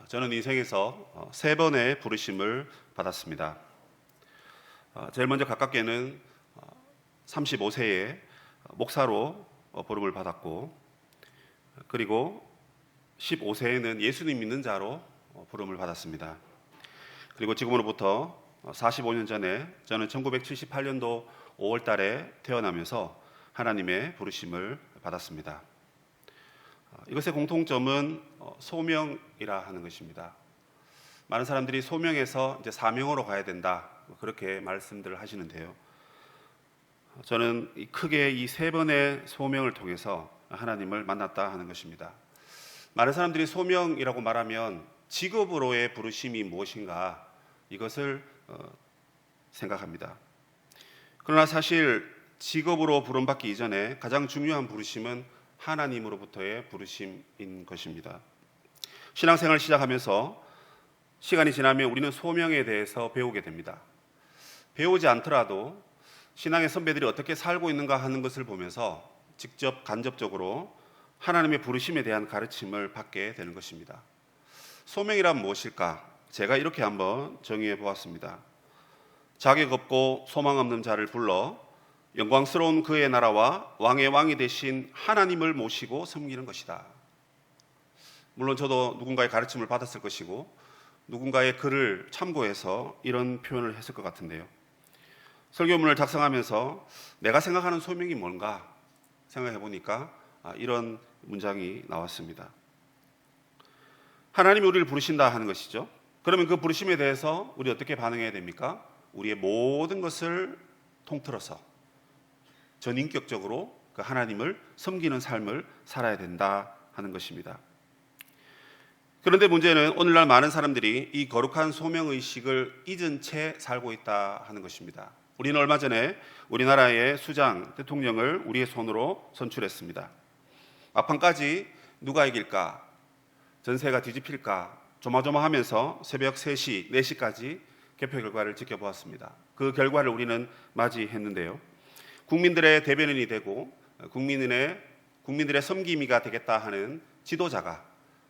저는 인생에서 세 번의 부르심을 받았습니다. 제일 먼저 가깝게는 35세에 목사로 부름을 받았고, 그리고 15세에는 예수님 믿는 자로 부름을 받았습니다. 그리고 지금으로부터 45년 전에 저는 1978년도 5월 달에 태어나면서 하나님의 부르심을 받았습니다. 이것의 공통점은 소명이라 하는 것입니다. 많은 사람들이 소명에서 이제 사명으로 가야 된다, 그렇게 말씀들을 하시는데요. 저는 크게 이 세 번의 소명을 통해서 하나님을 만났다 하는 것입니다. 많은 사람들이 소명이라고 말하면 직업으로의 부르심이 무엇인가, 이것을 생각합니다. 그러나 사실 직업으로 부름받기 이전에 가장 중요한 부르심은 하나님으로부터의 부르심인 것입니다. 신앙생활을 시작하면서 시간이 지나면 우리는 소명에 대해서 배우게 됩니다. 배우지 않더라도 신앙의 선배들이 어떻게 살고 있는가 하는 것을 보면서 직접 간접적으로 하나님의 부르심에 대한 가르침을 받게 되는 것입니다. 소명이란 무엇일까? 제가 이렇게 한번 정의해 보았습니다. 자격 없고 소망 없는 자를 불러 영광스러운 그의 나라와 왕의 왕이 되신 하나님을 모시고 섬기는 것이다. 물론 저도 누군가의 가르침을 받았을 것이고 누군가의 글을 참고해서 이런 표현을 했을 것 같은데요. 설교문을 작성하면서 내가 생각하는 소명이 뭔가 생각해 보니까 이런 문장이 나왔습니다. 하나님이 우리를 부르신다 하는 것이죠. 그러면 그 부르심에 대해서 우리 어떻게 반응해야 됩니까? 우리의 모든 것을 통틀어서 전인격적으로 그 하나님을 섬기는 삶을 살아야 된다 하는 것입니다. 그런데 문제는 오늘날 많은 사람들이 이 거룩한 소명의식을 잊은 채 살고 있다 하는 것입니다. 우리는 얼마 전에 우리나라의 수장 대통령을 우리의 손으로 선출했습니다. 막판까지 누가 이길까, 전세가 뒤집힐까 조마조마하면서 새벽 3시, 4시까지 개표 결과를 지켜보았습니다. 그 결과를 우리는 맞이했는데요. 국민들의 대변인이 되고 국민들의 섬김이가 되겠다 하는 지도자가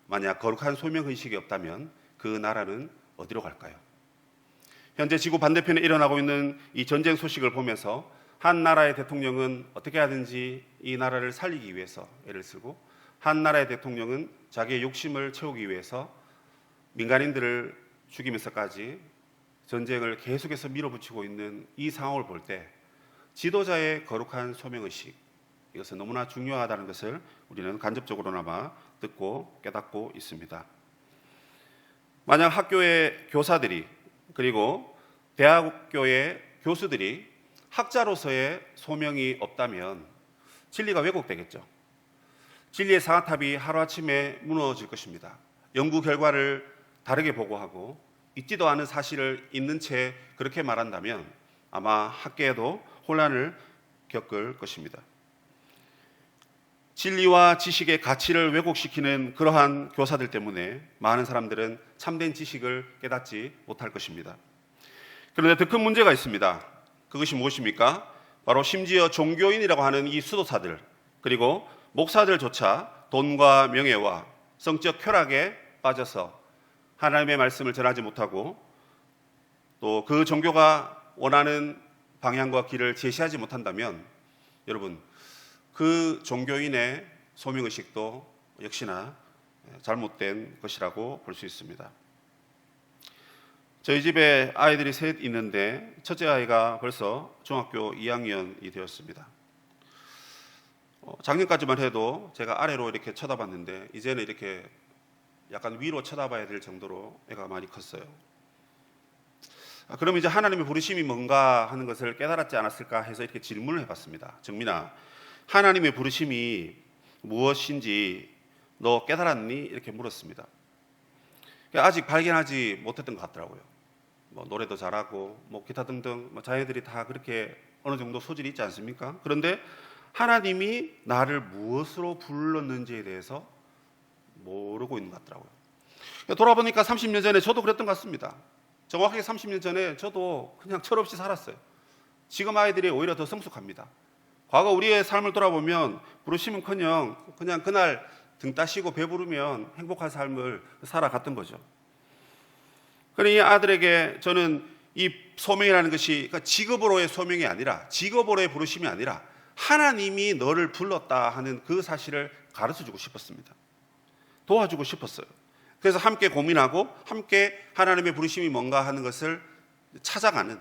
만약 거룩한 소명의식이 없다면 그 나라는 어디로 갈까요? 현재 지구 반대편에 일어나고 있는 이 전쟁 소식을 보면서 한 나라의 대통령은 어떻게 하든지 이 나라를 살리기 위해서 애를 쓰고, 한 나라의 대통령은 자기의 욕심을 채우기 위해서 민간인들을 죽이면서까지 전쟁을 계속해서 밀어붙이고 있는 이 상황을 볼 때 지도자의 거룩한 소명의식, 이것은 너무나 중요하다는 것을 우리는 간접적으로나마 듣고 깨닫고 있습니다. 만약 학교의 교사들이 그리고 대학교의 교수들이 학자로서의 소명이 없다면 진리가 왜곡되겠죠. 진리의 상아탑이 하루아침에 무너질 것입니다. 연구 결과를 다르게 보고하고 있지도 않은 사실을 있는 채 그렇게 말한다면 아마 학계에도 혼란을 겪을 것입니다. 진리와 지식의 가치를 왜곡시키는 그러한 교사들 때문에 많은 사람들은 참된 지식을 깨닫지 못할 것입니다. 그런데 더 큰 문제가 있습니다. 그것이 무엇입니까? 바로 심지어 종교인이라고 하는 이 수도사들, 그리고 목사들조차 돈과 명예와 성적 쾌락에 빠져서 하나님의 말씀을 전하지 못하고 또 그 종교가 원하는 방향과 길을 제시하지 못한다면 여러분, 그 종교인의 소명의식도 역시나 잘못된 것이라고 볼 수 있습니다. 저희 집에 아이들이 셋 있는데 첫째 아이가 벌써 중학교 2학년이 되었습니다. 작년까지만 해도 제가 아래로 이렇게 쳐다봤는데 이제는 이렇게 약간 위로 쳐다봐야 될 정도로 애가 많이 컸어요. 그럼 이제 하나님의 부르심이 뭔가 하는 것을 깨달았지 않았을까 해서 이렇게 질문을 해봤습니다. 정민아, 하나님의 부르심이 무엇인지 너 깨달았니? 이렇게 물었습니다. 아직 발견하지 못했던 것 같더라고요. 노래도 잘하고 기타 등등 자녀들이 다 그렇게 어느 정도 소질이 있지 않습니까? 그런데 하나님이 나를 무엇으로 불렀는지에 대해서 모르고 있는 것 같더라고요. 돌아보니까 30년 전에 저도 그랬던 것 같습니다. 정확하게 30년 전에 저도 그냥 철없이 살았어요. 지금 아이들이 오히려 더 성숙합니다. 과거 우리의 삶을 돌아보면 부르심은커녕 그냥 그날 등 따시고 배부르면 행복한 삶을 살아갔던 거죠. 그러니 이 아들에게 저는 이 소명이라는 것이 그러니까 직업으로의 소명이 아니라 직업으로의 부르심이 아니라 하나님이 너를 불렀다 하는 그 사실을 가르쳐주고 싶었습니다. 도와주고 싶었어요. 그래서 함께 고민하고 함께 하나님의 부르심이 뭔가 하는 것을 찾아가는,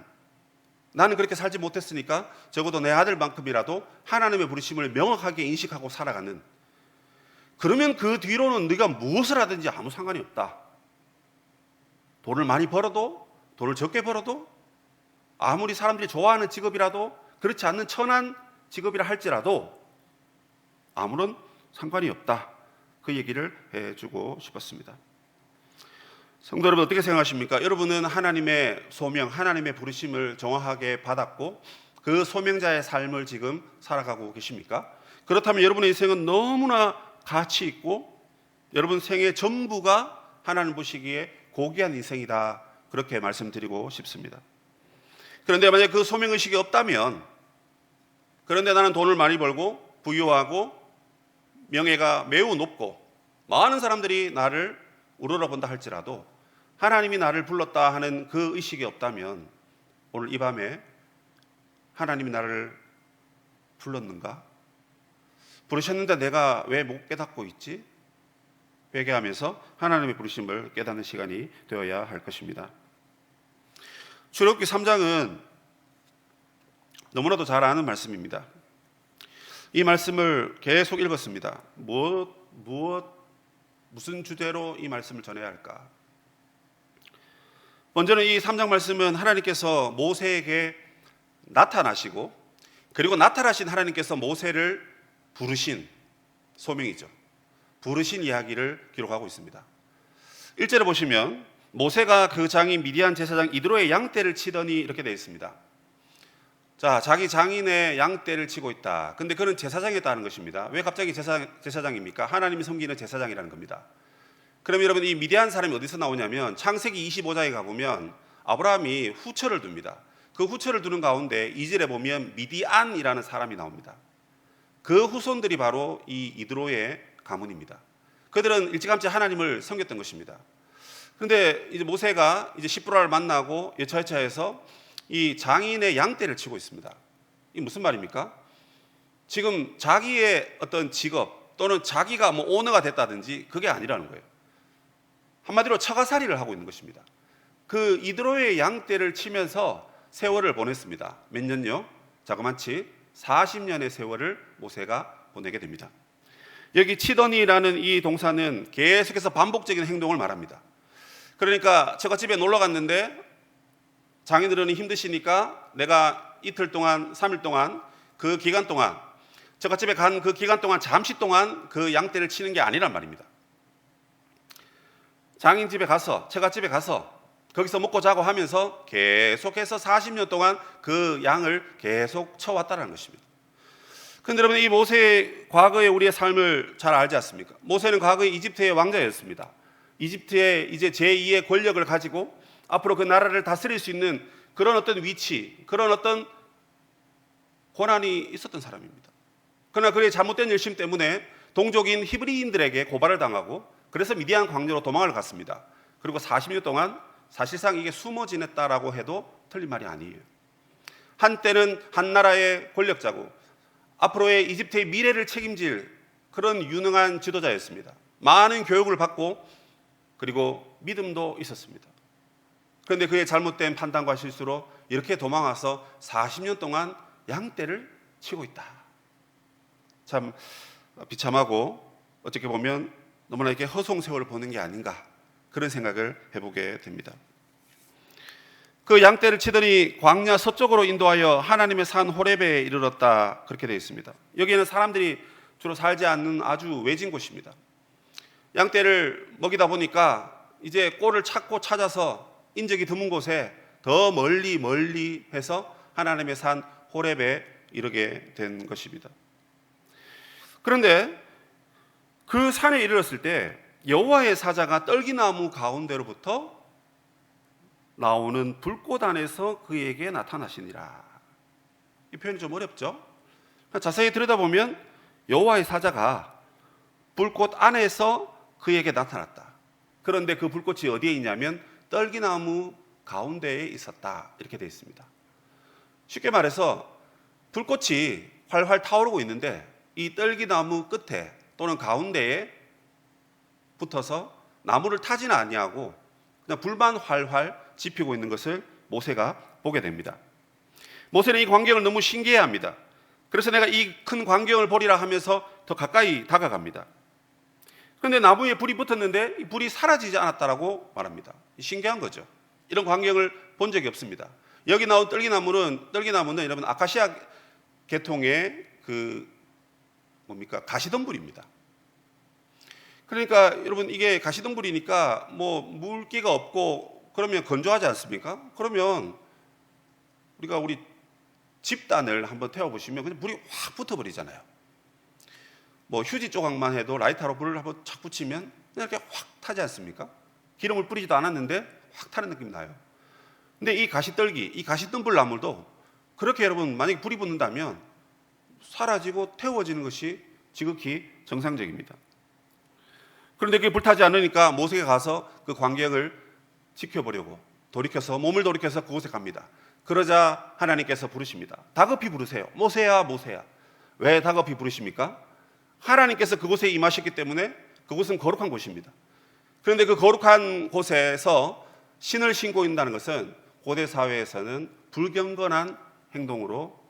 나는 그렇게 살지 못했으니까 적어도 내 아들만큼이라도 하나님의 부르심을 명확하게 인식하고 살아가는, 그러면 그 뒤로는 네가 무엇을 하든지 아무 상관이 없다. 돈을 많이 벌어도, 돈을 적게 벌어도, 아무리 사람들이 좋아하는 직업이라도, 그렇지 않는 천한 직업이라 할지라도 아무런 상관이 없다. 그 얘기를 해주고 싶었습니다. 성도 여러분, 어떻게 생각하십니까? 여러분은 하나님의 소명, 하나님의 부르심을 정확하게 받았고 그 소명자의 삶을 지금 살아가고 계십니까? 그렇다면 여러분의 인생은 너무나 가치 있고 여러분 생의 전부가 하나님 보시기에 고귀한 인생이다, 그렇게 말씀드리고 싶습니다. 그런데 만약 그 소명의식이 없다면, 그런데 나는 돈을 많이 벌고 부유하고 명예가 매우 높고 많은 사람들이 나를 우러러본다 할지라도 하나님이 나를 불렀다 하는 그 의식이 없다면 오늘 이 밤에 하나님이 나를 불렀는가? 부르셨는데 내가 왜 못 깨닫고 있지? 회개하면서 하나님의 부르심을 깨닫는 시간이 되어야 할 것입니다. 출애굽기 3장은 너무나도 잘 아는 말씀입니다. 이 말씀을 계속 읽었습니다. 무슨 주제로 이 말씀을 전해야 할까? 먼저는 이 3장 말씀은 하나님께서 모세에게 나타나시고 그리고 나타나신 하나님께서 모세를 부르신 소명이죠. 부르신 이야기를 기록하고 있습니다. 1절에 보시면 모세가 그 장인 미디안 제사장 이드로의 양떼를 치더니 이렇게 되어 있습니다. 자, 자기 장인의 양떼를 치고 있다. 근데 그는 제사장이었다는 것입니다. 왜 갑자기 제사장입니까? 하나님이 섬기는 제사장이라는 겁니다. 그럼 여러분, 이 미디안 사람이 어디서 나오냐면 창세기 25장에 가보면 아브라함이 후처를 둡니다. 그 후처를 두는 가운데 2절에 보면 미디안이라는 사람이 나옵니다. 그 후손들이 바로 이 이드로의 가문입니다. 그들은 일찌감치 하나님을 섬겼던 것입니다. 그런데 이제 모세가 이제 시브라를 만나고 여차여차해서 이 장인의 양떼를 치고 있습니다. 이 무슨 말입니까? 지금 자기의 어떤 직업 또는 자기가 뭐 오너가 됐다든지 그게 아니라는 거예요. 한마디로 처가살이를 하고 있는 것입니다. 그 이드로의 양떼를 치면서 세월을 보냈습니다. 몇 년요? 자그마치 40년의 세월을 모세가 보내게 됩니다. 여기 치더니라는 이 동사는 계속해서 반복적인 행동을 말합니다. 그러니까 처갓집에 놀러 갔는데 장인들은 힘드시니까 내가 이틀 동안 3일 동안 그 기간 동안 처갓집에 간 그 기간 동안 잠시 동안 그 양떼를 치는 게 아니란 말입니다. 장인 집에 가서 처갓집에 가서 거기서 먹고 자고 하면서 계속해서 40년 동안 그 양을 계속 쳐왔다는 것입니다. 그런데 여러분, 이 모세의 과거의 우리의 삶을 잘 알지 않습니까? 모세는 과거에 이집트의 왕자였습니다. 이집트의 이제 제2의 권력을 가지고 앞으로 그 나라를 다스릴 수 있는 그런 어떤 위치, 그런 어떤 권한이 있었던 사람입니다. 그러나 그의 잘못된 열심 때문에 동족인 히브리인들에게 고발을 당하고 그래서 미디안 광야로 도망을 갔습니다. 그리고 40년 동안 사실상 이게 숨어 지냈다라고 해도 틀린 말이 아니에요. 한때는 한 나라의 권력자고 앞으로의 이집트의 미래를 책임질 그런 유능한 지도자였습니다. 많은 교육을 받고 그리고 믿음도 있었습니다. 그런데 그의 잘못된 판단과 실수로 이렇게 도망와서 40년 동안 양떼를 치고 있다. 참 비참하고 어떻게 보면 너무나 이렇게 허송세월을 보는 게 아닌가, 그런 생각을 해보게 됩니다. 그 양떼를 치더니 광야 서쪽으로 인도하여 하나님의 산 호렙에 이르렀다, 그렇게 되어 있습니다. 여기에는 사람들이 주로 살지 않는 아주 외진 곳입니다. 양떼를 먹이다 보니까 이제 꼴을 찾고 찾아서 인적이 드문 곳에 더 멀리 해서 하나님의 산 호렙에 이르게 된 것입니다. 그런데 그 산에 이르렀을 때 여호와의 사자가 떨기나무 가운데로부터 나오는 불꽃 안에서 그에게 나타나시니라. 이 표현이 좀 어렵죠? 자세히 들여다보면 여호와의 사자가 불꽃 안에서 그에게 나타났다. 그런데 그 불꽃이 어디에 있냐면 떨기나무 가운데에 있었다. 이렇게 되어 있습니다. 쉽게 말해서 불꽃이 활활 타오르고 있는데 이 떨기나무 끝에 또는 가운데에 붙어서 나무를 타지는 아니하고 그냥 불만 활활 지피고 있는 것을 모세가 보게 됩니다. 모세는 이 광경을 너무 신기해합니다. 그래서 내가 이 큰 광경을 보리라 하면서 더 가까이 다가갑니다. 그런데 나무에 불이 붙었는데 이 불이 사라지지 않았다라고 말합니다. 신기한 거죠. 이런 광경을 본 적이 없습니다. 여기 나온 떨기나무는 여러분 아카시아 계통의 가시덤불입니다. 그러니까 여러분 이게 가시덤불이니까 뭐 물기가 없고 그러면 건조하지 않습니까? 그러면 우리 집단을 한번 태워보시면 그냥 불이 확 붙어버리잖아요. 뭐 휴지 조각만 해도 라이터로 불을 한번 착 붙이면 그냥 이렇게 확 타지 않습니까? 기름을 뿌리지도 않았는데 확 타는 느낌이 나요. 근데 이 가시떨기, 이 가시덤불 나물도 그렇게 여러분 만약에 불이 붙는다면 사라지고 태워지는 것이 지극히 정상적입니다. 그런데 그게 불타지 않으니까 모세가 가서 그 광경을 지켜보려고 몸을 돌이켜서 그곳에 갑니다. 그러자 하나님께서 부르십니다. 다급히 부르세요. 모세야, 모세야. 왜 다급히 부르십니까? 하나님께서 그곳에 임하셨기 때문에 그곳은 거룩한 곳입니다. 그런데 그 거룩한 곳에서 신을 신고 있다는 것은 고대 사회에서는 불경건한 행동으로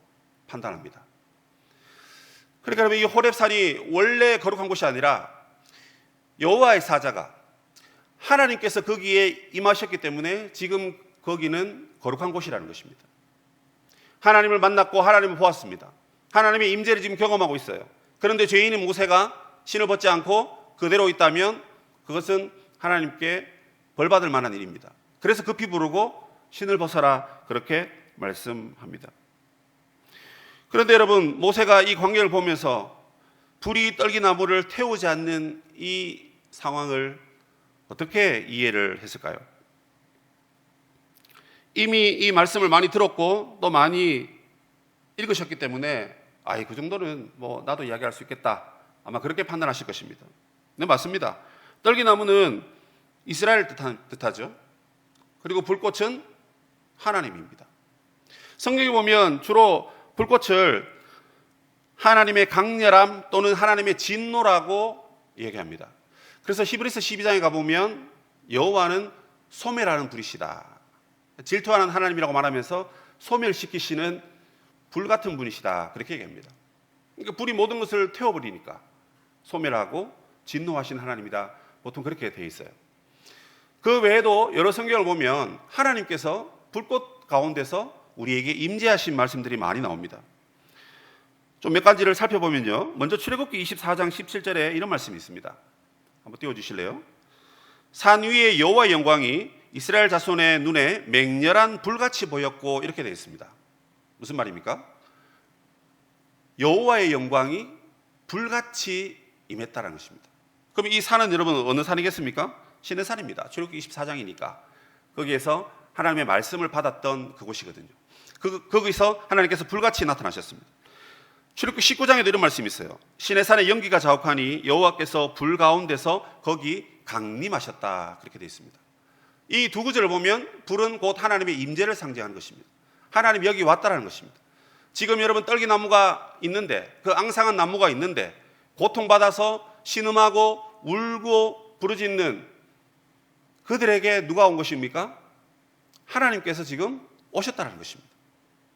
판단합니다. 그러니까 이 호렙산이 원래 거룩한 곳이 아니라 여호와의 사자가 하나님께서 거기에 임하셨기 때문에 지금 거기는 거룩한 곳이라는 것입니다. 하나님을 만났고 하나님을 보았습니다. 하나님의 임재를 지금 경험하고 있어요. 그런데 죄인인 모세가 신을 벗지 않고 그대로 있다면 그것은 하나님께 벌받을 만한 일입니다. 그래서 급히 부르고 신을 벗어라 그렇게 말씀합니다. 그런데 여러분 모세가 이 광경을 보면서 불이 떨기나무를 태우지 않는 이 상황을 어떻게 이해를 했을까요? 이미 이 말씀을 많이 들었고 또 많이 읽으셨기 때문에 그 정도는 뭐 나도 이야기할 수 있겠다 아마 그렇게 판단하실 것입니다. 네, 맞습니다. 떨기나무는 이스라엘을 뜻하죠. 그리고 불꽃은 하나님입니다. 성경에 보면 주로 불꽃을 하나님의 강렬함 또는 하나님의 진노라고 얘기합니다. 그래서 히브리서 12장에 가보면 여호와는 소멸하는 불이시다. 질투하는 하나님이라고 말하면서 소멸시키시는 불같은 분이시다. 그렇게 얘기합니다. 그러니까 불이 모든 것을 태워버리니까 소멸하고 진노하신 하나님이다. 보통 그렇게 되어 있어요. 그 외에도 여러 성경을 보면 하나님께서 불꽃 가운데서 우리에게 임재하신 말씀들이 많이 나옵니다. 좀 몇 가지를 살펴보면요. 먼저 출애굽기 24장 17절에 이런 말씀이 있습니다. 한번 띄워주실래요? 산 위에 여호와의 영광이 이스라엘 자손의 눈에 맹렬한 불같이 보였고 이렇게 되어 있습니다. 무슨 말입니까? 여호와의 영광이 불같이 임했다는 것입니다. 그럼 이 산은 여러분 어느 산이겠습니까? 신의 산입니다. 출애굽기 24장이니까 거기에서 하나님의 말씀을 받았던 그곳이거든요. 거기서 하나님께서 불같이 나타나셨습니다. 출애굽기 19장에도 이런 말씀이 있어요. 신의 산에 연기가 자욱하니 여호와께서 불 가운데서 거기 강림하셨다. 그렇게 되어 있습니다. 이 두 구절을 보면 불은 곧 하나님의 임재를 상징하는 것입니다. 하나님이 여기 왔다라는 것입니다. 지금 여러분 떨기나무가 있는데 그 앙상한 나무가 있는데 고통받아서 신음하고 울고 부르짖는 그들에게 누가 온 것입니까? 하나님께서 지금 오셨다는 것입니다.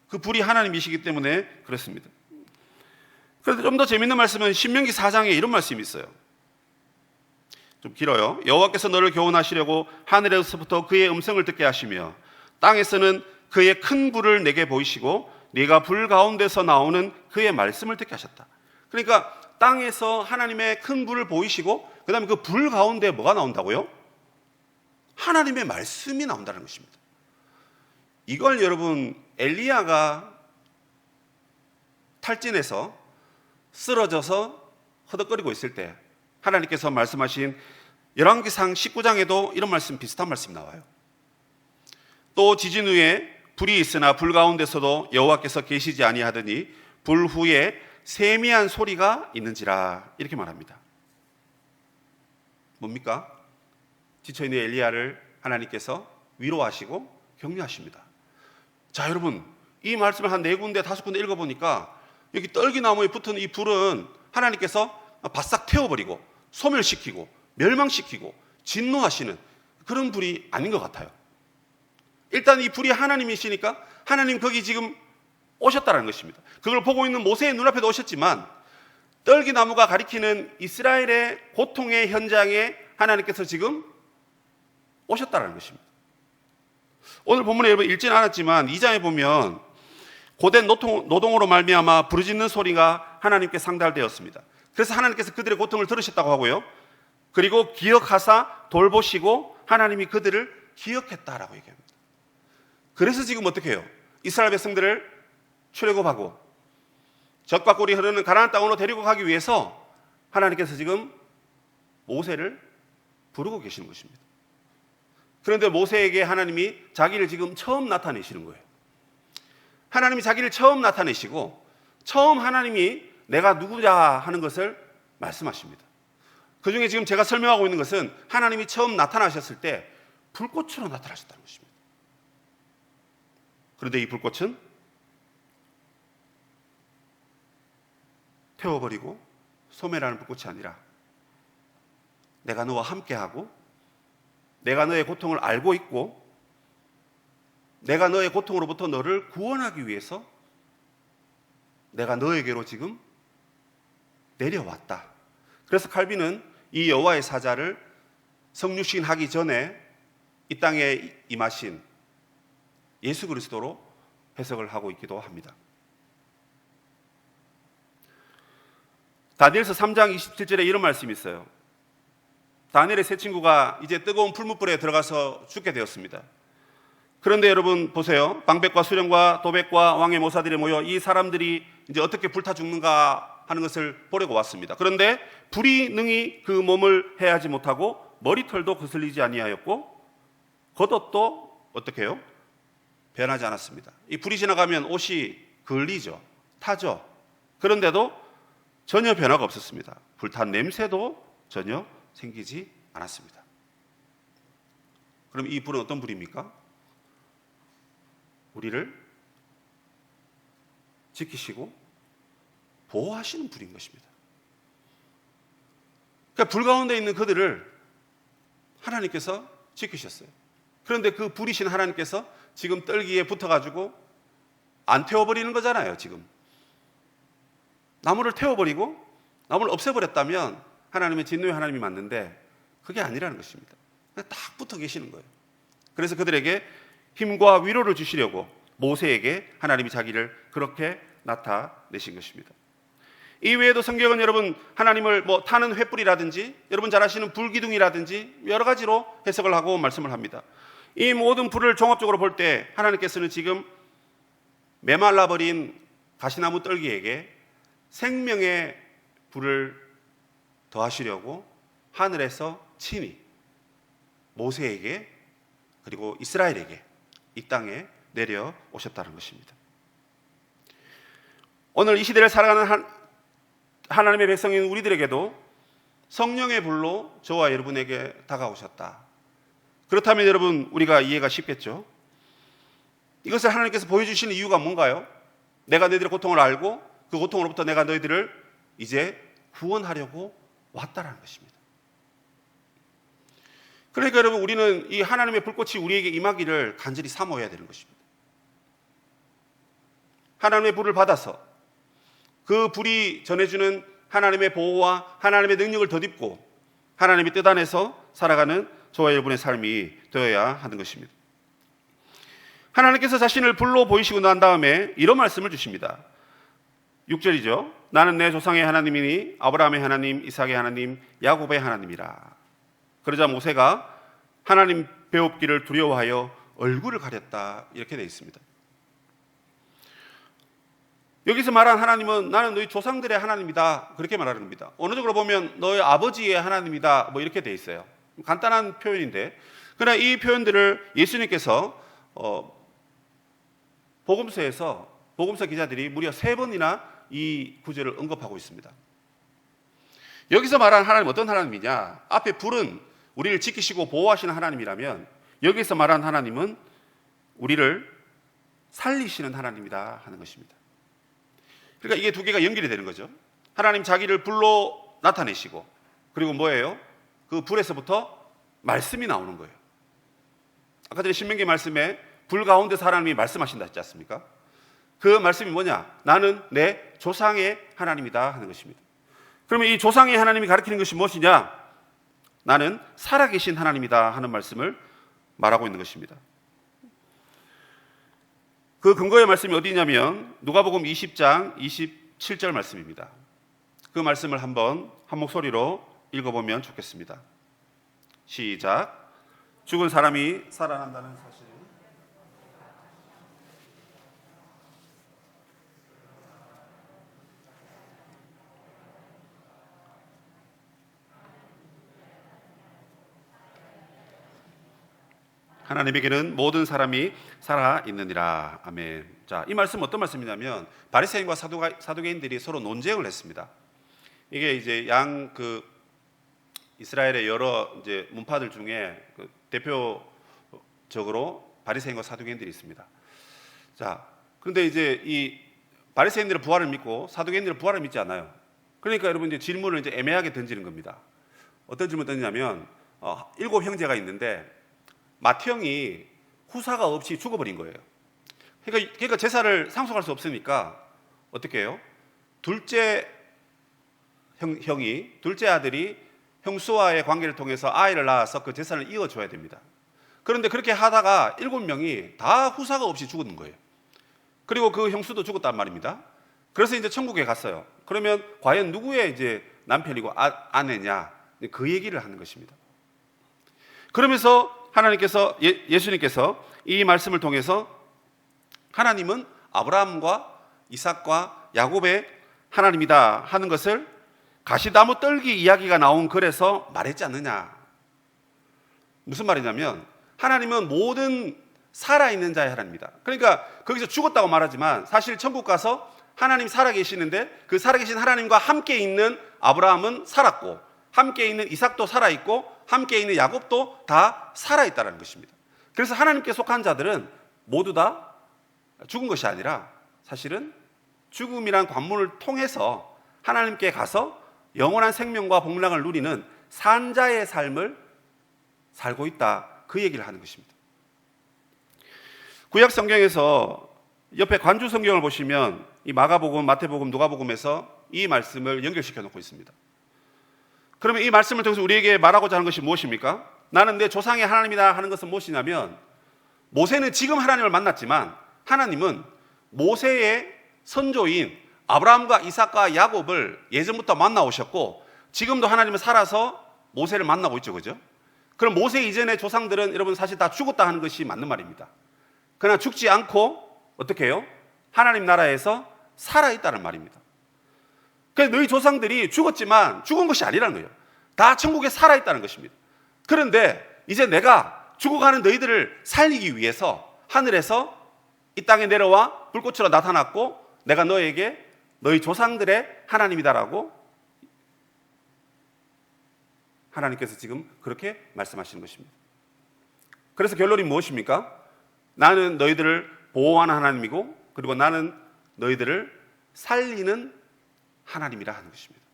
그 불이 하나님이시기 때문에 그렇습니다. 그런데 좀 더 재밌는 말씀은 신명기 4장에 이런 말씀이 있어요. 좀 길어요. 여호와께서 너를 교훈하시려고 하늘에서부터 그의 음성을 듣게 하시며 땅에서는 그의 큰 불을 내게 보이시고 네가 불 가운데서 나오는 그의 말씀을 듣게 하셨다. 그러니까 땅에서 하나님의 큰 불을 보이시고 그 다음에 그 불 가운데 뭐가 나온다고요? 하나님의 말씀이 나온다는 것입니다. 이걸 여러분 엘리야가 탈진해서 쓰러져서 허덕거리고 있을 때 하나님께서 말씀하신 열왕기상 19장에도 이런 말씀, 비슷한 말씀이 나와요. 또 지진 후에 불이 있으나 불 가운데서도 여호와께서 계시지 아니하더니 불 후에 세미한 소리가 있는지라 이렇게 말합니다. 뭡니까? 지쳐있는 엘리야를 하나님께서 위로하시고 격려하십니다. 자, 여러분, 이 말씀을 한 4군데 5군데 읽어보니까 여기 떨기나무에 붙은 이 불은 하나님께서 바싹 태워버리고 소멸시키고 멸망시키고 진노하시는 그런 불이 아닌 것 같아요. 일단 이 불이 하나님이시니까 하나님 거기 지금 오셨다는 것입니다. 그걸 보고 있는 모세의 눈앞에도 오셨지만 떨기나무가 가리키는 이스라엘의 고통의 현장에 하나님께서 지금 오셨다는 것입니다. 오늘 본문에 여러분 읽지는 않았지만 2장에 보면 고된 노동으로 말미암아 부르짖는 소리가 하나님께 상달되었습니다. 그래서 하나님께서 그들의 고통을 들으셨다고 하고요. 그리고 기억하사 돌보시고 하나님이 그들을 기억했다라고 얘기합니다. 그래서 지금 어떻게 해요? 이스라엘 백성들을 출애굽하고 젖과 꿀이 흐르는 가나안 땅으로 데리고 가기 위해서 하나님께서 지금 모세를 부르고 계시는 것입니다. 그런데 모세에게 하나님이 자기를 지금 처음 나타내시는 거예요. 하나님이 자기를 처음 나타내시고 처음 하나님이 내가 누구냐 하는 것을 말씀하십니다. 그 중에 지금 제가 설명하고 있는 것은 하나님이 처음 나타나셨을 때 불꽃으로 나타나셨다는 것입니다. 그런데 이 불꽃은 태워버리고 소멸하는 불꽃이 아니라 내가 너와 함께하고 내가 너의 고통을 알고 있고 내가 너의 고통으로부터 너를 구원하기 위해서 내가 너에게로 지금 내려왔다. 그래서 칼빈은 이 여호와의 사자를 성육신 하기 전에 이 땅에 임하신 예수 그리스도로 해석을 하고 있기도 합니다. 다니엘서 3장 27절에 이런 말씀이 있어요. 다니엘의 세 친구가 이제 뜨거운 풀무불에 들어가서 죽게 되었습니다. 그런데 여러분 보세요. 방백과 수령과 도백과 왕의 모사들이 모여 이 사람들이 이제 어떻게 불타 죽는가 하는 것을 보려고 왔습니다. 그런데 불이 능히 그 몸을 해하지 못하고 머리털도 거슬리지 아니하였고 겉옷도 어떻게 해요? 변하지 않았습니다. 이 불이 지나가면 옷이 걸리죠. 타죠. 그런데도 전혀 변화가 없었습니다. 불탄 냄새도 전혀 생기지 않았습니다. 그럼 이 불은 어떤 불입니까? 우리를 지키시고 보호하시는 불인 것입니다. 그러니까 불 가운데 있는 그들을 하나님께서 지키셨어요. 그런데 그 불이신 하나님께서 지금 떨기에 붙어가지고 안 태워버리는 거잖아요. 지금 나무를 태워버리고 나무를 없애버렸다면 하나님의 진노의 하나님이 맞는데 그게 아니라는 것입니다. 그냥 딱 붙어 계시는 거예요. 그래서 그들에게 힘과 위로를 주시려고 모세에게 하나님이 자기를 그렇게 나타내신 것입니다. 이 외에도 성경은 여러분 하나님을 타는 횃불이라든지 여러분 잘 아시는 불기둥이라든지 여러 가지로 해석을 하고 말씀을 합니다. 이 모든 불을 종합적으로 볼 때 하나님께서는 지금 메말라버린 가시나무 떨기에게 생명의 불을 더하시려고 하늘에서 친히 모세에게 그리고 이스라엘에게 이 땅에 내려오셨다는 것입니다. 오늘 이 시대를 살아가는 하나님의 백성인 우리들에게도 성령의 불로 저와 여러분에게 다가오셨다. 그렇다면 여러분 우리가 이해가 쉽겠죠? 이것을 하나님께서 보여주시는 이유가 뭔가요? 내가 너희들의 고통을 알고 그 고통으로부터 내가 너희들을 이제 구원하려고 왔다라는 것입니다. 그러니까 여러분 우리는 이 하나님의 불꽃이 우리에게 임하기를 간절히 사모해야 되는 것입니다. 하나님의 불을 받아서 그 불이 전해주는 하나님의 보호와 하나님의 능력을 덧입고 하나님의 뜻 안에서 살아가는 저와 여러분의 삶이 되어야 하는 것입니다. 하나님께서 자신을 불로 보이시고 난 다음에 이런 말씀을 주십니다. 6절이죠. 나는 내 조상의 하나님이니 아브라함의 하나님, 이삭의 하나님, 야곱의 하나님이라. 그러자 모세가 하나님 배웁기를 두려워하여 얼굴을 가렸다 이렇게 되어 있습니다. 여기서 말한 하나님은 나는 너희 조상들의 하나님이다 그렇게 말하는 겁니다. 어느 쪽으로 보면 너희 아버지의 하나님이다 이렇게 되어 있어요. 간단한 표현인데 그러나 이 표현들을 예수님께서 복음서 기자들이 무려 3번이나 이 구절을 언급하고 있습니다. 여기서 말하는 하나님 어떤 하나님이냐? 앞에 불은 우리를 지키시고 보호하시는 하나님이라면 여기서 말하는 하나님은 우리를 살리시는 하나님이다 하는 것입니다. 그러니까 이게 두 개가 연결이 되는 거죠. 하나님 자기를 불로 나타내시고, 그리고 뭐예요? 그 불에서부터 말씀이 나오는 거예요. 아까 전에 신명기 말씀에 불 가운데서 하나님이 말씀하신다 했지 않습니까? 그 말씀이 뭐냐? 나는 내 조상의 하나님이다 하는 것입니다. 그러면 이 조상의 하나님이 가리키는 것이 무엇이냐? 나는 살아계신 하나님이다 하는 말씀을 말하고 있는 것입니다. 그 근거의 말씀이 어디냐면 누가복음 20장 27절 말씀입니다. 그 말씀을 한번 한 목소리로 읽어보면 좋겠습니다. 시작. 죽은 사람이 살아난다는 사실. 하나님에게는 모든 사람이 살아 있느니라. 아멘. 자, 이 말씀은 어떤 말씀이냐면 바리새인과 사두개인들이 서로 논쟁을 했습니다. 이게 이제 이스라엘의 여러 이제 문파들 중에 대표적으로 바리새인과 사두개인들이 있습니다. 자, 그런데 이제 이 바리새인들은 부활을 믿고 사두개인들은 부활을 믿지 않아요. 그러니까 여러분 이제 질문을 이제 애매하게 던지는 겁니다. 어떤 질문을 던지냐면 7 형제가 있는데 맏형이 후사가 없이 죽어버린 거예요. 그러니까 제사를 상속할 수 없으니까 어떻게 해요? 둘째 아들이 형수와의 관계를 통해서 아이를 낳아서 그 재산을 이어줘야 됩니다. 그런데 그렇게 하다가 7명이 다 후사가 없이 죽은 거예요. 그리고 그 형수도 죽었단 말입니다. 그래서 이제 천국에 갔어요. 그러면 과연 누구의 이제 남편이고 아내냐? 그 얘기를 하는 것입니다. 그러면서 예수님께서 이 말씀을 통해서 하나님은 아브라함과 이삭과 야곱의 하나님이다 하는 것을 가시나무 떨기 이야기가 나온 글에서 말했지 않느냐. 무슨 말이냐면 하나님은 모든 살아있는 자의 하나님이다. 그러니까 거기서 죽었다고 말하지만 사실 천국 가서 하나님 살아계시는데 그 살아계신 하나님과 함께 있는 아브라함은 살았고 함께 있는 이삭도 살아있고 함께 있는 야곱도 다 살아있다는 것입니다. 그래서 하나님께 속한 자들은 모두 다 죽은 것이 아니라 사실은 죽음이란 관문을 통해서 하나님께 가서 영원한 생명과 복락을 누리는 산자의 삶을 살고 있다, 그 얘기를 하는 것입니다. 구약 성경에서 옆에 관주 성경을 보시면 이 마가복음, 마태복음, 누가복음에서 이 말씀을 연결시켜 놓고 있습니다. 그러면 이 말씀을 통해서 우리에게 말하고자 하는 것이 무엇입니까? 나는 내 조상의 하나님이다 하는 것은 무엇이냐면 모세는 지금 하나님을 만났지만 하나님은 모세의 선조인 아브라함과 이삭과 야곱을 예전부터 만나오셨고 지금도 하나님은 살아서 모세를 만나고 있죠. 그죠? 그럼 모세 이전의 조상들은 여러분 사실 다 죽었다 하는 것이 맞는 말입니다. 그러나 죽지 않고 어떻게 해요? 하나님 나라에서 살아있다는 말입니다. 그래서 너희 조상들이 죽었지만 죽은 것이 아니라는 거예요. 다 천국에 살아있다는 것입니다. 그런데 이제 내가 죽어가는 너희들을 살리기 위해서 하늘에서 이 땅에 내려와 불꽃으로 나타났고 내가 너에게 너희 조상들의 하나님이다라고 하나님께서 지금 그렇게 말씀하시는 것입니다. 그래서 결론이 무엇입니까? 나는 너희들을 보호하는 하나님이고 그리고 나는 너희들을 살리는 하나님이라 하는 것입니다.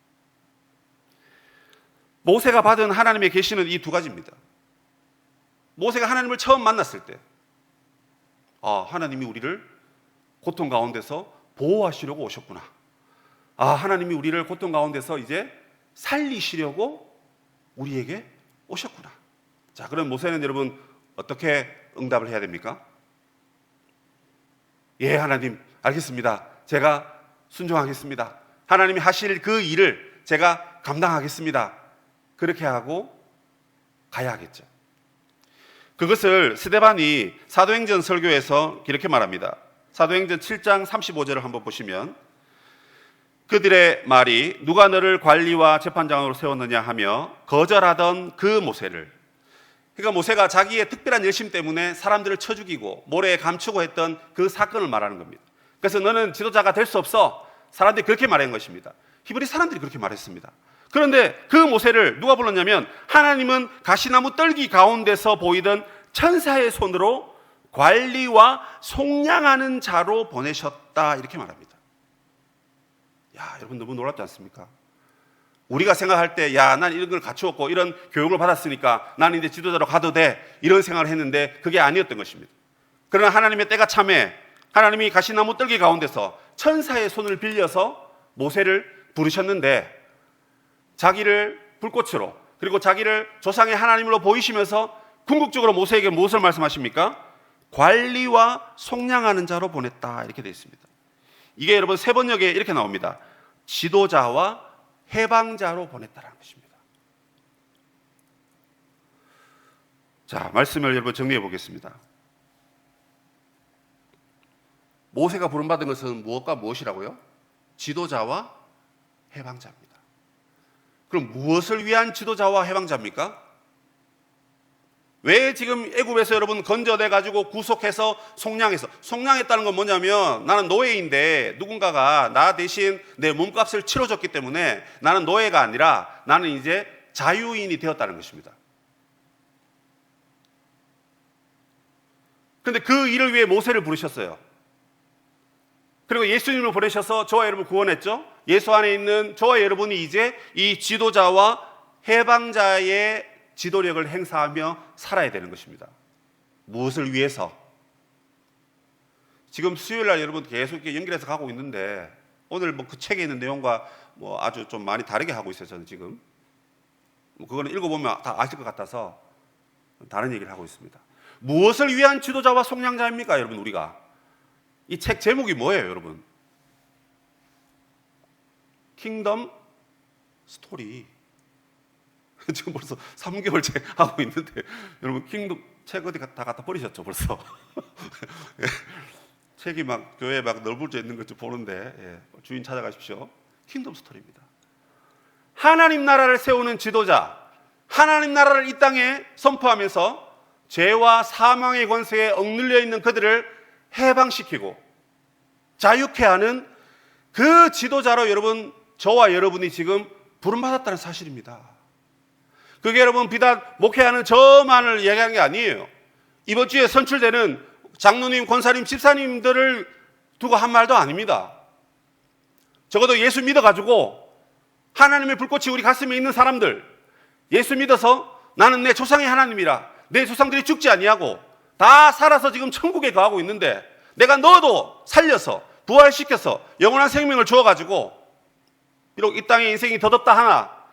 모세가 받은 하나님의 계시는 이 두 가지입니다. 모세가 하나님을 처음 만났을 때 하나님이 우리를 고통 가운데서 보호하시려고 오셨구나. 하나님이 우리를 고통 가운데서 이제 살리시려고 우리에게 오셨구나. 자, 그럼 모세는 여러분 어떻게 응답을 해야 됩니까? 예, 하나님 알겠습니다. 제가 순종하겠습니다. 하나님이 하실 그 일을 제가 감당하겠습니다. 그렇게 하고 가야 하겠죠. 그것을 스데반이 사도행전 설교에서 이렇게 말합니다. 사도행전 7장 35절을 한번 보시면 그들의 말이 누가 너를 관리와 재판장으로 세웠느냐 하며 거절하던 그 모세를, 그러니까 모세가 자기의 특별한 열심 때문에 사람들을 쳐 죽이고 모래에 감추고 했던 그 사건을 말하는 겁니다. 그래서 너는 지도자가 될 수 없어. 사람들이 그렇게 말한 것입니다. 히브리 사람들이 그렇게 말했습니다. 그런데 그 모세를 누가 불렀냐면 하나님은 가시나무 떨기 가운데서 보이던 천사의 손으로 관리와 속량하는 자로 보내셨다, 이렇게 말합니다. 야, 여러분 너무 놀랍지 않습니까? 우리가 생각할 때, 야, 난 이런 걸 갖추었고 이런 교육을 받았으니까 나는 이제 지도자로 가도 돼, 이런 생각을 했는데 그게 아니었던 것입니다. 그러나 하나님의 때가 참에 하나님이 가시나무 뜰기 가운데서 천사의 손을 빌려서 모세를 부르셨는데, 자기를 불꽃으로 그리고 자기를 조상의 하나님으로 보이시면서 궁극적으로 모세에게 무엇을 말씀하십니까? 관리와 속량하는 자로 보냈다, 이렇게 되어 있습니다. 이게 여러분 세 번역에 이렇게 나옵니다. 지도자와 해방자로 보냈다라는 것입니다. 자, 말씀을 여러분 정리해 보겠습니다. 모세가 부름받은 것은 무엇과 무엇이라고요? 지도자와 해방자입니다. 그럼 무엇을 위한 지도자와 해방자입니까? 왜 지금 애굽에서 여러분 건져내 가지고 구속해서 속량했다는 건 뭐냐면, 나는 노예인데 누군가가 나 대신 내 몸값을 치러줬기 때문에 나는 노예가 아니라 나는 이제 자유인이 되었다는 것입니다. 그런데 그 일을 위해 모세를 부르셨어요. 그리고 예수님을 보내셔서 저와 여러분을 구원했죠. 예수 안에 있는 저와 여러분이 이제 이 지도자와 해방자의 지도력을 행사하며 살아야 되는 것입니다. 무엇을 위해서? 지금 수요일날 여러분 계속 이렇게 연결해서 가고 있는데, 오늘 뭐 그 책에 있는 내용과 뭐 아주 좀 많이 다르게 하고 있어요. 저는 지금 그거는 읽어보면 다 아실 것 같아서 다른 얘기를 하고 있습니다. 무엇을 위한 지도자와 속량자입니까, 여러분? 우리가 이 책 제목이 뭐예요, 여러분? 킹덤 스토리. 지금 벌써 3개월째 하고 있는데, 여러분 킹덤 책 어디 다 갖다 버리셨죠 벌써? 책이 막 교회에 막 널브러져 있는 것 좀 보는데, 주인 찾아가십시오. 킹덤 스토리입니다. 하나님 나라를 세우는 지도자, 하나님 나라를 이 땅에 선포하면서 죄와 사망의 권세에 억눌려 있는 그들을 해방시키고 자유케 하는 그 지도자로 여러분, 저와 여러분이 지금 부름받았다는 사실입니다. 그게 여러분 비단 목회하는 저만을 얘기하는 게 아니에요. 이번 주에 선출되는 장로님, 권사님, 집사님들을 두고 한 말도 아닙니다. 적어도 예수 믿어가지고 하나님의 불꽃이 우리 가슴에 있는 사람들, 예수 믿어서 나는 내 조상의 하나님이라, 내 조상들이 죽지 아니하고 다 살아서 지금 천국에 거하고 있는데, 내가 너도 살려서 부활시켜서 영원한 생명을 주어가지고, 비록 이 땅의 인생이 더덥다 하나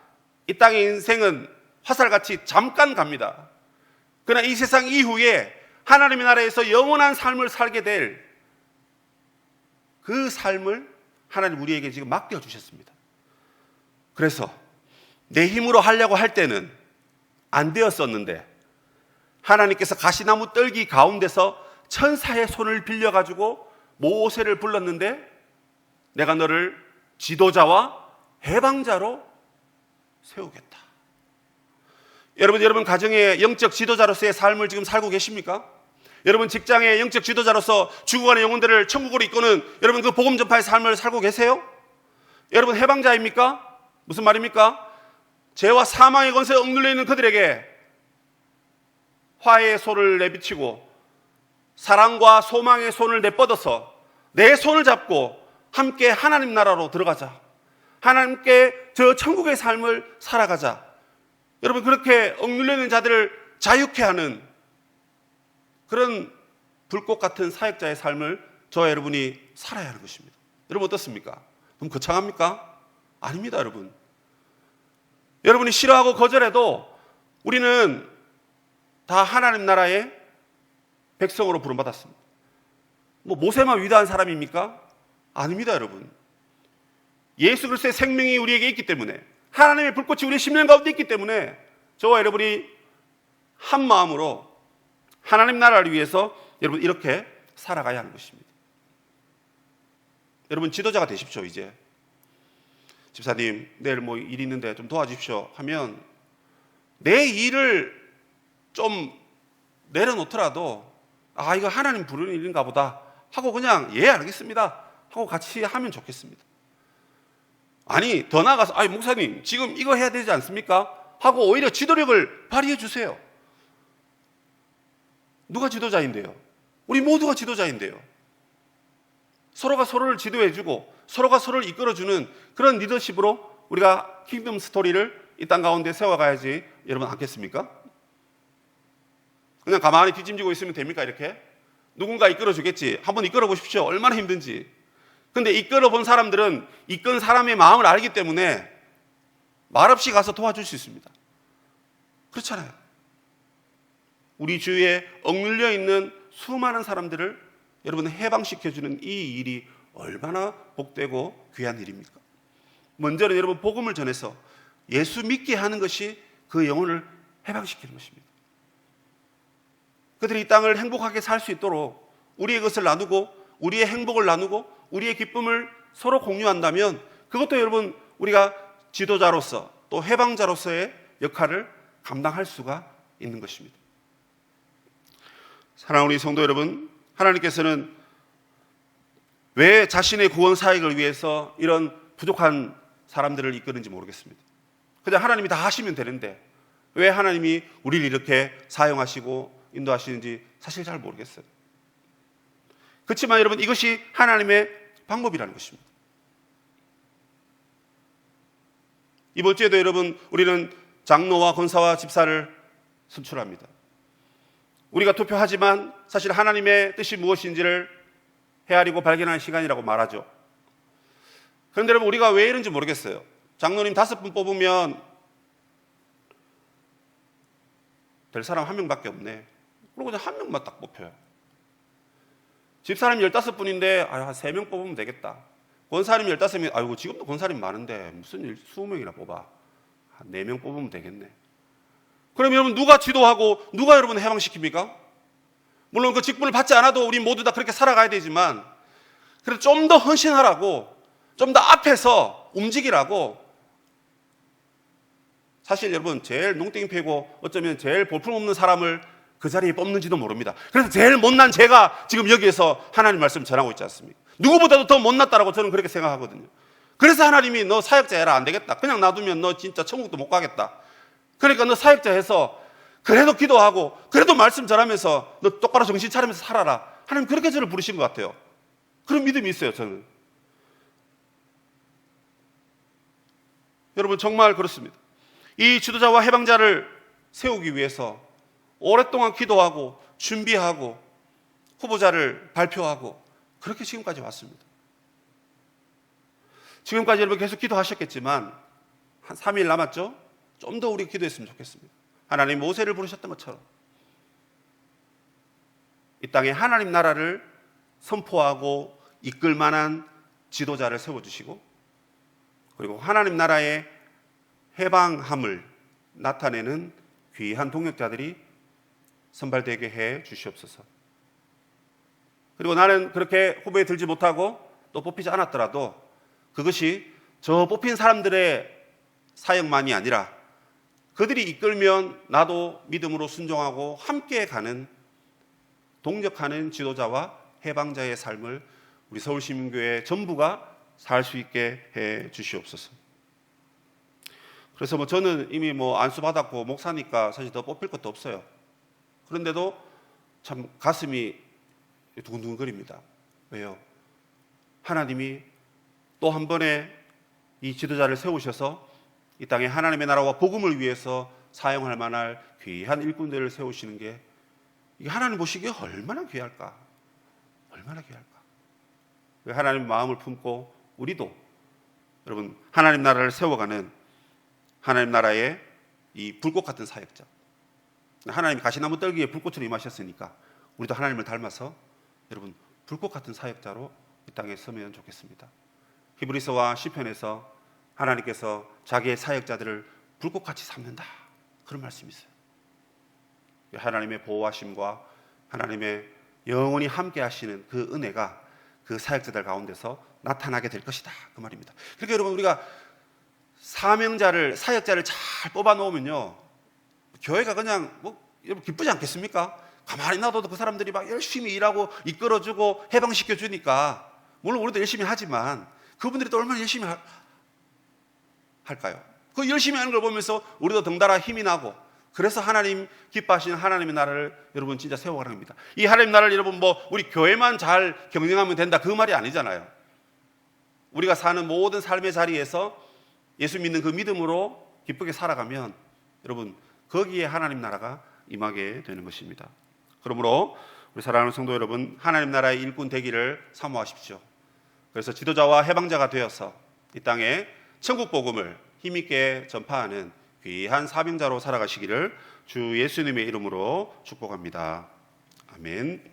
이 땅의 인생은 화살같이 잠깐 갑니다. 그러나 이 세상 이후에 하나님의 나라에서 영원한 삶을 살게 될 그 삶을 하나님 우리에게 지금 맡겨주셨습니다. 그래서 내 힘으로 하려고 할 때는 안 되었었는데, 하나님께서 가시나무 떨기 가운데서 천사의 손을 빌려가지고 모세를 불렀는데, 내가 너를 지도자와 해방자로 세우겠다. 여러분 가정의 영적 지도자로서의 삶을 지금 살고 계십니까? 여러분 직장의 영적 지도자로서 죽어가는 영혼들을 천국으로 이끄는 여러분 그 복음 전파의 삶을 살고 계세요? 여러분 해방자입니까? 무슨 말입니까? 죄와 사망의 권세에 억눌려 있는 그들에게 화해의 손을 내비치고 사랑과 소망의 손을 내뻗어서 내 손을 잡고 함께 하나님 나라로 들어가자, 하나님께 저 천국의 삶을 살아가자. 여러분 그렇게 억눌려 있는 자들을 자유케 하는 그런 불꽃 같은 사역자의 삶을 저와 여러분이 살아야 하는 것입니다. 여러분 어떻습니까? 너무 거창합니까? 아닙니다, 여러분. 여러분이 싫어하고 거절해도 우리는 다 하나님 나라의 백성으로 부름받았습니다. 뭐 모세만 위대한 사람입니까? 아닙니다, 여러분. 예수 그리스도의 생명이 우리에게 있기 때문에, 하나님의 불꽃이 우리의 심령 가운데 있기 때문에 저와 여러분이 한 마음으로 하나님 나라를 위해서 여러분 이렇게 살아가야 하는 것입니다. 여러분 지도자가 되십시오. 이제 집사님 내일 뭐 일 있는데 좀 도와주십시오 하면 내 일을 좀 내려놓더라도, 아 이거 하나님 부르는 일인가 보다 하고 그냥 예 알겠습니다 하고 같이 하면 좋겠습니다. 아니, 더 나아가서 아니 목사님 지금 이거 해야 되지 않습니까? 하고 오히려 지도력을 발휘해 주세요. 누가 지도자인데요? 우리 모두가 지도자인데요. 서로가 서로를 지도해주고 서로가 서로를 이끌어주는 그런 리더십으로 우리가 킹덤 스토리를 이 땅 가운데 세워가야지 여러분 않겠습니까? 그냥 가만히 뒷짐지고 있으면 됩니까? 이렇게 누군가 이끌어주겠지. 한번 이끌어 보십시오. 얼마나 힘든지. 근데 이끌어 본 사람들은 이끈 사람의 마음을 알기 때문에 말없이 가서 도와줄 수 있습니다. 그렇잖아요. 우리 주위에 억눌려 있는 수많은 사람들을 여러분 해방시켜주는 이 일이 얼마나 복되고 귀한 일입니까? 먼저는 여러분 복음을 전해서 예수 믿게 하는 것이 그 영혼을 해방시키는 것입니다. 그들이 이 땅을 행복하게 살 수 있도록 우리의 것을 나누고 우리의 행복을 나누고 우리의 기쁨을 서로 공유한다면 그것도 여러분 우리가 지도자로서 또 해방자로서의 역할을 감당할 수가 있는 것입니다. 사랑하는 우리 성도 여러분, 하나님께서는 왜 자신의 구원 사역을 위해서 이런 부족한 사람들을 이끄는지 모르겠습니다. 그냥 하나님이 다 하시면 되는데 왜 하나님이 우리를 이렇게 사용하시고 인도하시는지 사실 잘 모르겠어요. 그렇지만 여러분 이것이 하나님의 방법이라는 것입니다. 이번 주에도 여러분 우리는 장로와 권사와 집사를 선출합니다. 우리가 투표하지만 사실 하나님의 뜻이 무엇인지를 헤아리고 발견하는 시간이라고 말하죠. 그런데 여러분 우리가 왜 이런지 모르겠어요. 장로님 5분 뽑으면 될 사람 1명밖에 없네. 그리고 그냥 1명만 딱 뽑혀요. 집사님 15분인데 한 3명 뽑으면 되겠다. 권사님 15명, 아이고 지금도 권사님 많은데 무슨 20명이나 뽑아. 한 4명 뽑으면 되겠네. 그럼 여러분 누가 지도하고 누가 여러분 해방시킵니까? 물론 그 직분을 받지 않아도 우리 모두 다 그렇게 살아가야 되지만 그래도 좀 더 헌신하라고 좀 더 앞에서 움직이라고 사실 여러분 제일 농땡이 패고 어쩌면 제일 볼품없는 사람을 그 자리에 뽑는지도 모릅니다. 그래서 제일 못난 제가 지금 여기에서 하나님 말씀 전하고 있지 않습니까? 누구보다도 더 못났다라고 저는 그렇게 생각하거든요. 그래서 하나님이 너 사역자 해라 안 되겠다. 그냥 놔두면 너 진짜 천국도 못 가겠다. 그러니까 너 사역자 해서 그래도 기도하고 그래도 말씀 전하면서 너 똑바로 정신 차리면서 살아라. 하나님 그렇게 저를 부르신 것 같아요. 그런 믿음이 있어요 저는. 여러분 정말 그렇습니다. 이 지도자와 해방자를 세우기 위해서 오랫동안 기도하고 준비하고 후보자를 발표하고 그렇게 지금까지 왔습니다. 지금까지 여러분 계속 기도하셨겠지만 한 3일 남았죠? 좀 더 우리 기도했으면 좋겠습니다. 하나님 모세를 부르셨던 것처럼 이 땅에 하나님 나라를 선포하고 이끌 만한 지도자를 세워주시고 그리고 하나님 나라의 해방함을 나타내는 귀한 동역자들이 선발되게 해 주시옵소서. 그리고 나는 그렇게 후보에 들지 못하고 또 뽑히지 않았더라도 그것이 저 뽑힌 사람들의 사역만이 아니라 그들이 이끌면 나도 믿음으로 순종하고 함께 가는 동력하는 지도자와 해방자의 삶을 우리 서울시민교회 전부가 살 수 있게 해 주시옵소서. 그래서 저는 이미 안수 받았고 목사니까 사실 더 뽑힐 것도 없어요. 그런데도 참 가슴이 두근두근거립니다. 왜요? 하나님이 또 한 번에 이 지도자를 세우셔서 이 땅에 하나님의 나라와 복음을 위해서 사용할 만한 귀한 일꾼들을 세우시는 게 이게 하나님 보시기에 얼마나 귀할까? 얼마나 귀할까? 하나님 마음을 품고 우리도 여러분 하나님 나라를 세워가는 하나님 나라의 이 불꽃 같은 사역자, 하나님이 가시나무 떨기에 불꽃으로 임하셨으니까 우리도 하나님을 닮아서 여러분 불꽃 같은 사역자로 이 땅에 서면 좋겠습니다. 히브리서와 시편에서 하나님께서 자기의 사역자들을 불꽃같이 삼는다 그런 말씀이 있어요. 하나님의 보호하심과 하나님의 영원히 함께 하시는 그 은혜가 그 사역자들 가운데서 나타나게 될 것이다 그 말입니다. 그러니까 여러분 우리가 사명자를 사역자를 잘 뽑아 놓으면요 교회가 그냥 여러분 기쁘지 않겠습니까? 가만히 놔둬도 그 사람들이 막 열심히 일하고 이끌어주고 해방시켜 주니까 물론 우리도 열심히 하지만 그분들이 또 얼마나 열심히 할까요? 그 열심히 하는 걸 보면서 우리도 덩달아 힘이 나고, 그래서 하나님 기뻐하시는 하나님의 나라를 여러분 진짜 세워가는 겁니다. 이 하나님 나라를 여러분 우리 교회만 잘 경영하면 된다, 그 말이 아니잖아요. 우리가 사는 모든 삶의 자리에서 예수 믿는 그 믿음으로 기쁘게 살아가면 여러분 거기에 하나님 나라가 임하게 되는 것입니다. 그러므로 우리 사랑하는 성도 여러분, 하나님 나라의 일꾼 되기를 사모하십시오. 그래서 지도자와 해방자가 되어서 이 땅에 천국 복음을 힘있게 전파하는 귀한 사명자로 살아가시기를 주 예수님의 이름으로 축복합니다. 아멘.